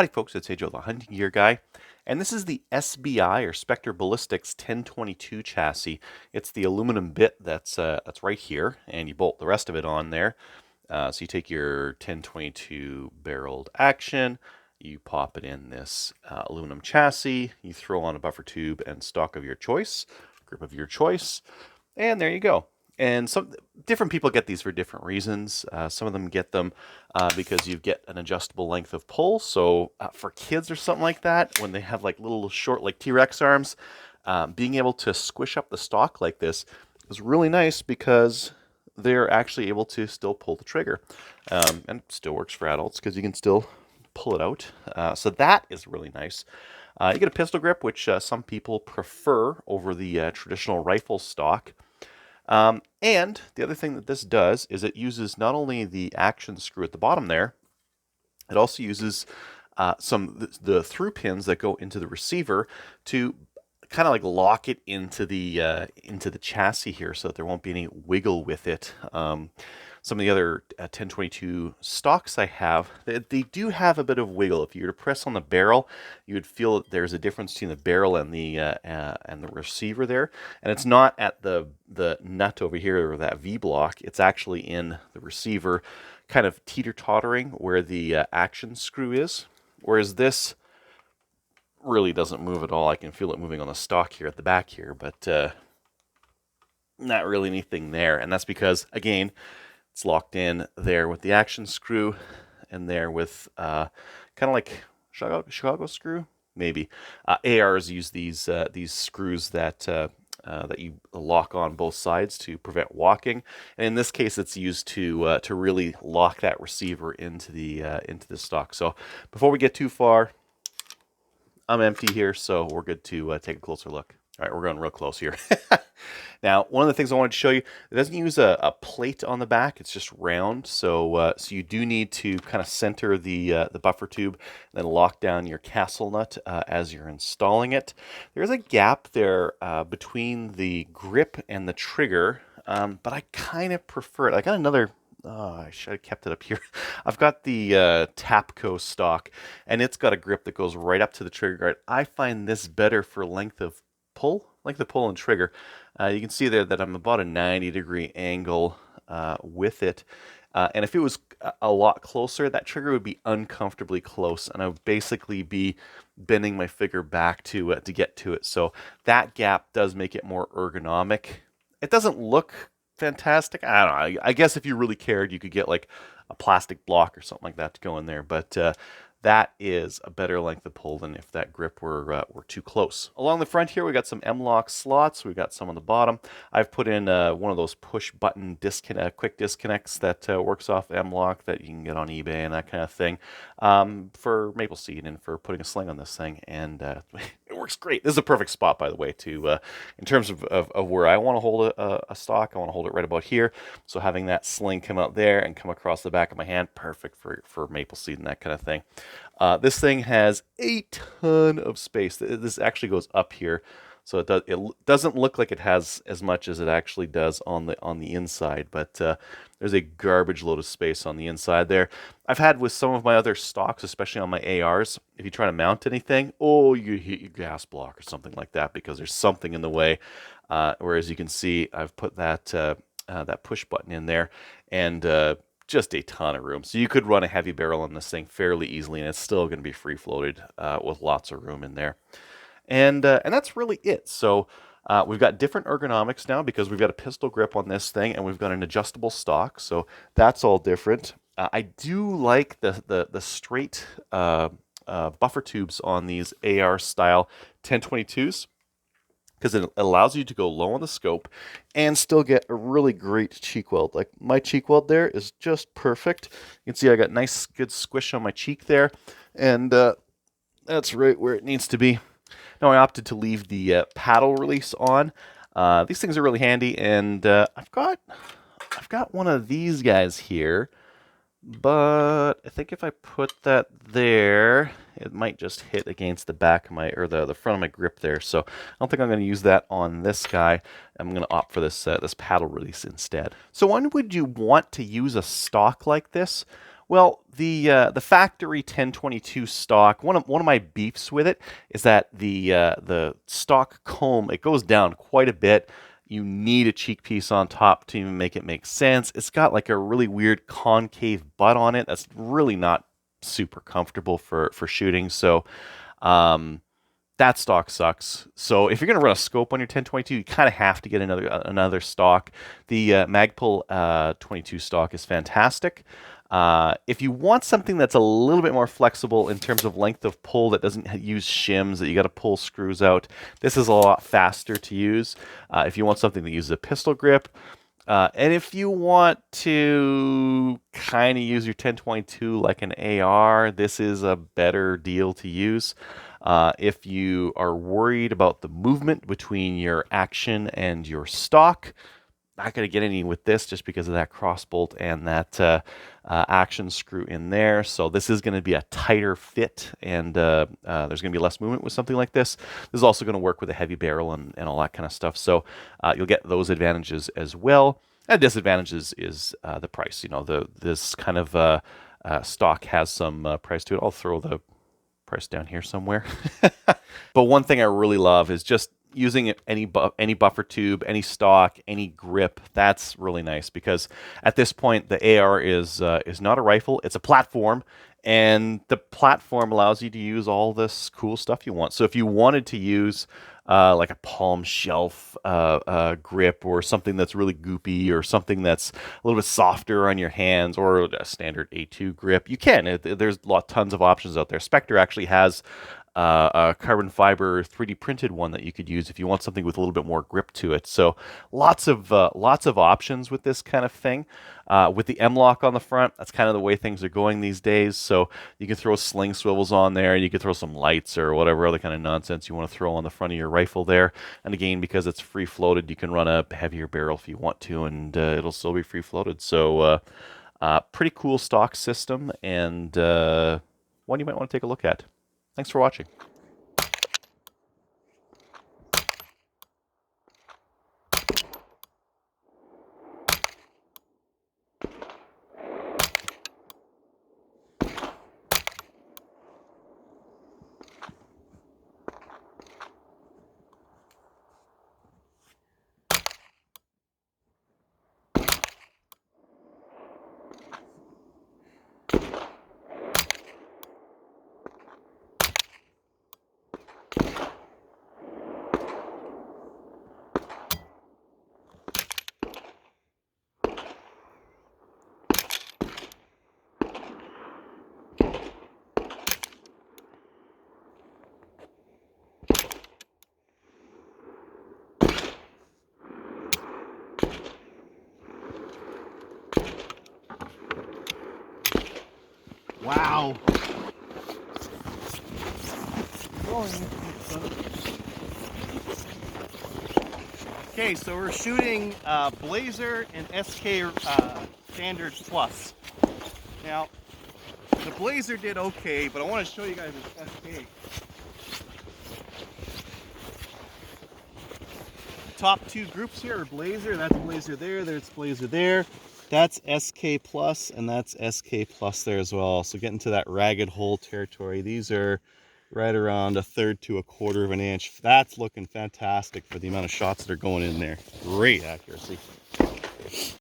Howdy folks, it's Joe the Hunting Gear Guy, and this is the SBI or Spectre Ballistics 1022 chassis. It's the aluminum bit that's right here, and you bolt the rest of it on there. So you take your 1022 barreled action, you pop it in this aluminum chassis, you throw on a buffer tube and stock of your choice, grip of your choice, and there you go. And some different people get these for different reasons. Some of them get them because you get an adjustable length of pull. So for kids or something like that, when they have like little short like T-Rex arms, being able to squish up the stock like this is really nice because they're actually able to still pull the trigger. And it still works for adults because you can still pull it out. So that is really nice. You get a pistol grip, which some people prefer over the traditional rifle stock. And the other thing that this does is it uses not only the action screw at the bottom there, it also uses the through pins that go into the receiver to kind of like lock it into the chassis here, so that there won't be any wiggle with it. Some of the other 1022 stocks I have, they do have a bit of wiggle. If you were to press on the barrel, you would feel that there's a difference between the barrel and the receiver there. And it's not at the nut over here or that V block. It's actually in the receiver, kind of teeter-tottering where the action screw is. Whereas this really doesn't move at all. I can feel it moving on the stock here at the back here, but not really anything there. And that's because, again, it's locked in there with the action screw and there with kind of like Chicago screw, maybe. ARs use these screws that you lock on both sides to prevent walking. And in this case, it's used to really lock that receiver into the stock. So before we get too far, I'm empty here, so we're good to take a closer look. All right, we're going real close here. Now, one of the things I wanted to show you, it doesn't use a plate on the back. It's just round, so you do need to kind of center the buffer tube, and then lock down your castle nut as you're installing it. There's a gap there between the grip and the trigger, but I kind of prefer it. I got another. Oh, I should have kept it up here. I've got the Tapco stock, and it's got a grip that goes right up to the trigger guard. I find this better for length of pull and trigger. You can see there that I'm about a 90-degree angle with it. And if it was a lot closer, that trigger would be uncomfortably close, and I would basically be bending my finger back to get to it. So that gap does make it more ergonomic. It doesn't look fantastic. I don't know. I guess if you really cared, you could get like a plastic block or something like that to go in there. But that is a better length of pull than if that grip were too close. Along the front here, we got some M-lock slots. We've got some on the bottom. I've put in one of those push button quick disconnects that works off M-lock that you can get on eBay and that kind of thing for maple seed and for putting a sling on this thing. And it works great. This is a perfect spot, by the way, to in terms of where I want to hold a stock. I want to hold it right about here. So having that sling come out there and come across the back of my hand, perfect for maple seed and that kind of thing. This thing has a ton of space. This actually goes up here, so it doesn't look like it has as much as it actually does on the inside. But there's a garbage load of space on the inside there. I've had with some of my other stocks, especially on my ARs, if you try to mount anything, you hit your gas block or something like that because there's something in the way. Whereas you can see, I've put that push button in there, and just a ton of room. So you could run a heavy barrel on this thing fairly easily, and it's still going to be free floated with lots of room in there. And that's really it. So we've got different ergonomics now because we've got a pistol grip on this thing, and we've got an adjustable stock. So that's all different. I do like the straight buffer tubes on these AR style 1022s. Because it allows you to go low on the scope and still get a really great cheek weld. Like my cheek weld there is just perfect. You can see I got nice, good squish on my cheek there, and that's right where it needs to be. Now I opted to leave the paddle release on. These things are really handy, and I've got one of these guys here. But I think if I put that there, it might just hit against the back of my, or the front of my grip there. So I don't think I'm going to use that on this guy. I'm going to opt for this paddle release instead. So when would you want to use a stock like this? Well, the factory 1022 stock, one of my beefs with it is that the stock comb, it goes down quite a bit. You need a cheek piece on top to even make it make sense. It's got like a really weird concave butt on it. That's really not super comfortable for shooting. So um, that stock sucks. So if you're going to run a scope on your 1022, you kind of have to get another stock. The Magpul 22 stock is fantastic. If you want something that's a little bit more flexible in terms of length of pull that doesn't use shims, that you got to pull screws out, this is a lot faster to use. If you want something that uses a pistol grip, and if you want to kind of use your 1022 like an AR, this is a better deal to use. If you are worried about the movement between your action and your stock, not going to get any with this just because of that cross bolt and that action screw in there. So this is going to be a tighter fit, and there's going to be less movement with something like this. This is also going to work with a heavy barrel and all that kind of stuff. So you'll get those advantages as well. And disadvantages is the price. You know, this kind of stock has some price to it. I'll throw the price down here somewhere. But one thing I really love is just using any buffer tube, any stock, any grip. That's really nice because at this point the AR is not a rifle; it's a platform, and the platform allows you to use all this cool stuff you want. So if you wanted to use like a palm shelf grip, or something that's really goopy, or something that's a little bit softer on your hands, or a standard A2 grip, you can. There's tons of options out there. Spectre actually has a carbon fiber 3D printed one that you could use if you want something with a little bit more grip to it. So lots of options with this kind of thing. With the M-lock on the front, that's kind of the way things are going these days. So you can throw sling swivels on there. You can throw some lights or whatever other kind of nonsense you want to throw on the front of your rifle there. And again, because it's free floated, you can run a heavier barrel if you want to, and it'll still be free floated. So pretty cool stock system, and one you might want to take a look at. Thanks for watching. Wow. Okay, so we're shooting Blazer and SK Standard Plus. Now, the Blazer did okay, but I want to show you guys this SK. Top two groups here are Blazer. That's Blazer there. There's Blazer there. That's SK Plus, and that's SK Plus there as well. So getting to that ragged hole territory. These are right around 1/3 to 1/4 of an inch. That's looking fantastic for the amount of shots that are going in there. Great accuracy.